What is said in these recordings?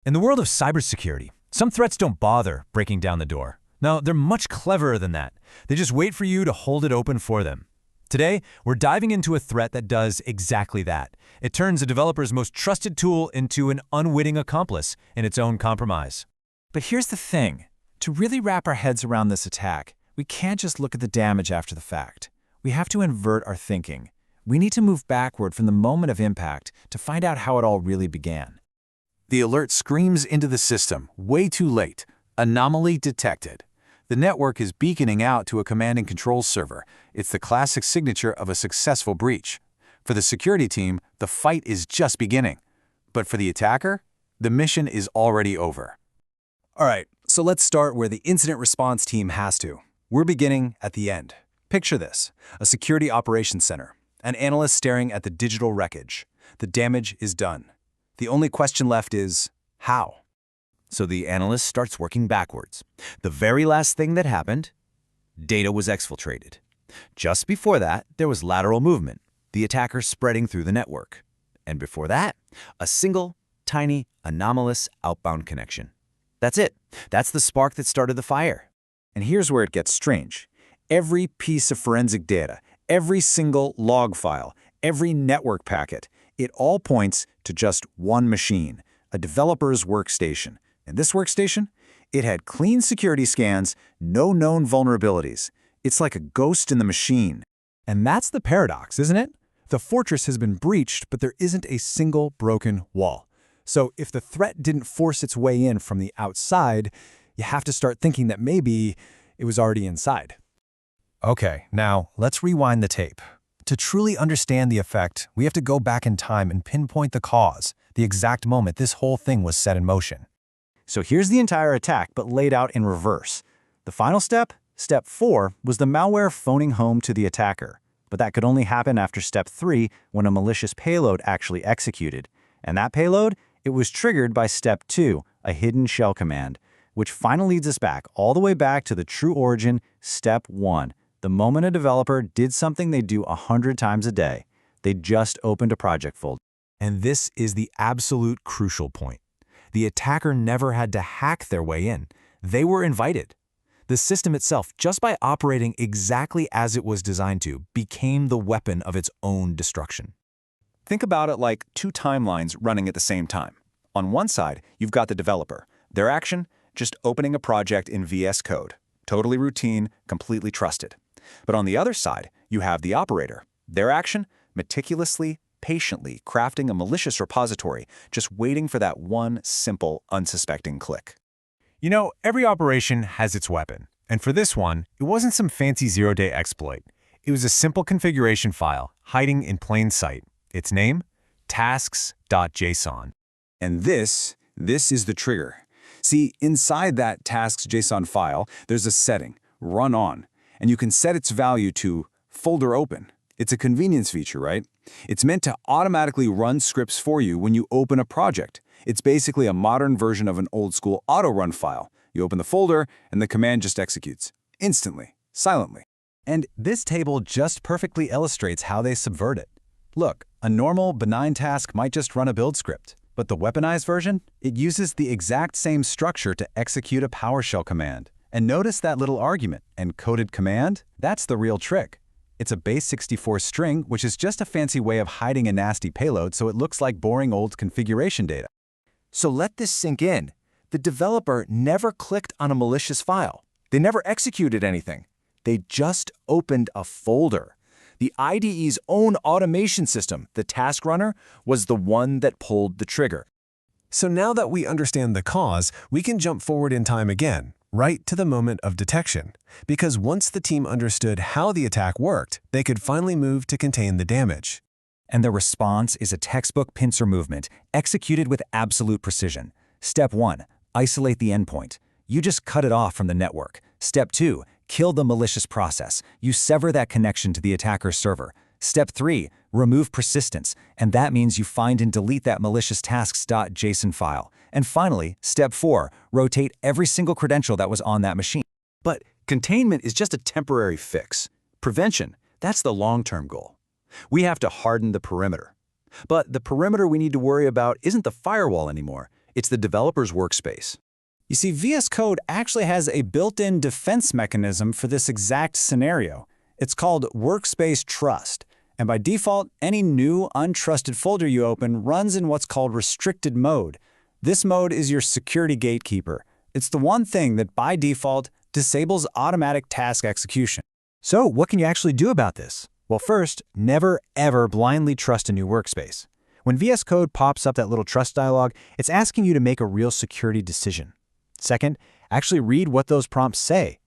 In the world of cybersecurity, some threats don't bother breaking down the door. No, they're much cleverer than that. They just wait for you to hold it open for them. Today, we're diving into a threat that does exactly that. It turns a developer's most trusted tool into an unwitting accomplice in its own compromise. But here's the thing. To really wrap our heads around this attack, we can't just look at the damage after the fact. We have to invert our thinking. We need to move backward from the moment of impact to find out how it all really began. The alert screams into the system, way too late. Anomaly detected. The network is beaconing out to a command and control server. It's the classic signature of a successful breach. For the security team, the fight is just beginning. But for the attacker, the mission is already over. All right, so let's start where the incident response team has to. We're beginning at the end. Picture this, a security operations center, an analyst staring at the digital wreckage. The damage is done. The only question left is, how? So the analyst starts working backwards. The very last thing that happened, data was exfiltrated. Just before that, there was lateral movement, the attacker spreading through the network. And before that, a single, tiny, anomalous outbound connection. That's it. That's the spark that started the fire. And here's where it gets strange. Every piece of forensic data, every single log file, every network packet, it all points to just one machine, a developer's workstation. And this workstation? It had clean security scans, no known vulnerabilities. It's like a ghost in the machine. And that's the paradox, isn't it? The fortress has been breached, but there isn't a single broken wall. So if the threat didn't force its way in from the outside, you have to start thinking that maybe it was already inside. Okay, now let's rewind the tape. To truly understand the effect, we have to go back in time and pinpoint the cause, the exact moment this whole thing was set in motion. So here's the entire attack, but laid out in reverse. The final step, step 4, was the malware phoning home to the attacker. But that could only happen after step 3, when a malicious payload actually executed. And that payload? It was triggered by step 2, a hidden shell command, which finally leads us back, all the way back to the true origin, step 1. The moment a developer did something they do 100 times a day. They just opened a project folder. And this is the absolute crucial point. The attacker never had to hack their way in. They were invited. The system itself, just by operating exactly as it was designed to, became the weapon of its own destruction. Think about it like two timelines running at the same time. On one side, you've got the developer. Their action, just opening a project in VS Code. Totally routine, completely trusted. But on the other side, you have the operator. Their action, meticulously, patiently crafting a malicious repository, just waiting for that one simple, unsuspecting click. You know, every operation has its weapon. And for this one, it wasn't some fancy zero-day exploit. It was a simple configuration file hiding in plain sight. Its name? tasks.json. And this is the trigger. See, inside that tasks.json file, there's a setting, runOn, and you can set its value to folderOpen. It's a convenience feature, right? It's meant to automatically run scripts for you when you open a project. It's basically a modern version of an old-school auto-run file. You open the folder, and the command just executes. Instantly. Silently. And this table just perfectly illustrates how they subvert it. Look, a normal, benign task might just run a build script, but the weaponized version? It uses the exact same structure to execute a PowerShell command. And notice that little argument, encoded command? That's the real trick. It's a base 64 string, which is just a fancy way of hiding a nasty payload so it looks like boring old configuration data. So let this sink in. The developer never clicked on a malicious file. They never executed anything. They just opened a folder. The IDE's own automation system, the task runner, was the one that pulled the trigger. So now that we understand the cause, we can jump forward in time again, right to the moment of detection. Because once the team understood how the attack worked, they could finally move to contain the damage. And the response is a textbook pincer movement, executed with absolute precision. Step 1, isolate the endpoint. You just cut it off from the network. Step 2, kill the malicious process. You sever that connection to the attacker's server. Step 3, remove persistence, and that means you find and delete that malicious tasks.json file. And finally, step 4, rotate every single credential that was on that machine. But containment is just a temporary fix. Prevention, that's the long-term goal. We have to harden the perimeter. But the perimeter we need to worry about isn't the firewall anymore. It's the developer's workspace. You see, VS Code actually has a built-in defense mechanism for this exact scenario. It's called Workspace Trust, and by default, any new untrusted folder you open runs in what's called restricted mode. This mode is your security gatekeeper. It's the one thing that, by default, disables automatic task execution. So what can you actually do about this? Well, first, never ever blindly trust a new workspace. When VS Code pops up that little trust dialog, it's asking you to make a real security decision. Second, actually read what those prompts say.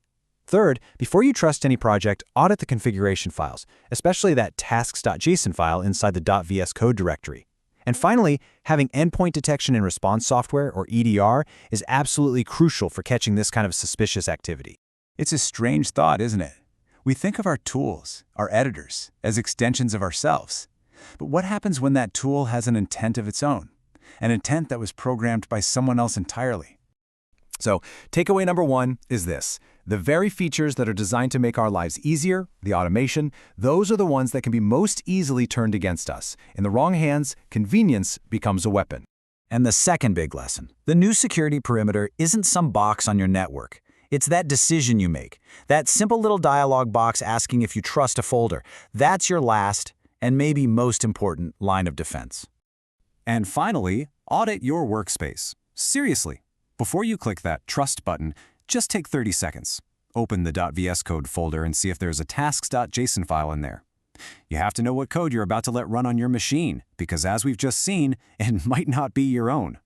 Third, before you trust any project, audit the configuration files, especially that tasks.json file inside the .vs Code directory. And finally, having endpoint detection and response software, or EDR, is absolutely crucial for catching this kind of suspicious activity. It's a strange thought, isn't it? We think of our tools, our editors, as extensions of ourselves. But what happens when that tool has an intent of its own? An intent that was programmed by someone else entirely? So, takeaway number one is this. The very features that are designed to make our lives easier, the automation, those are the ones that can be most easily turned against us. In the wrong hands, convenience becomes a weapon. And the second big lesson, the new security perimeter isn't some box on your network. It's that decision you make, that simple little dialog box asking if you trust a folder. That's your last and maybe most important line of defense. And finally, audit your workspace. Seriously, before you click that Trust button, just take 30 seconds. Open the .vs Code folder and see if there's a tasks.json file in there. You have to know what code you're about to let run on your machine, because as we've just seen, it might not be your own.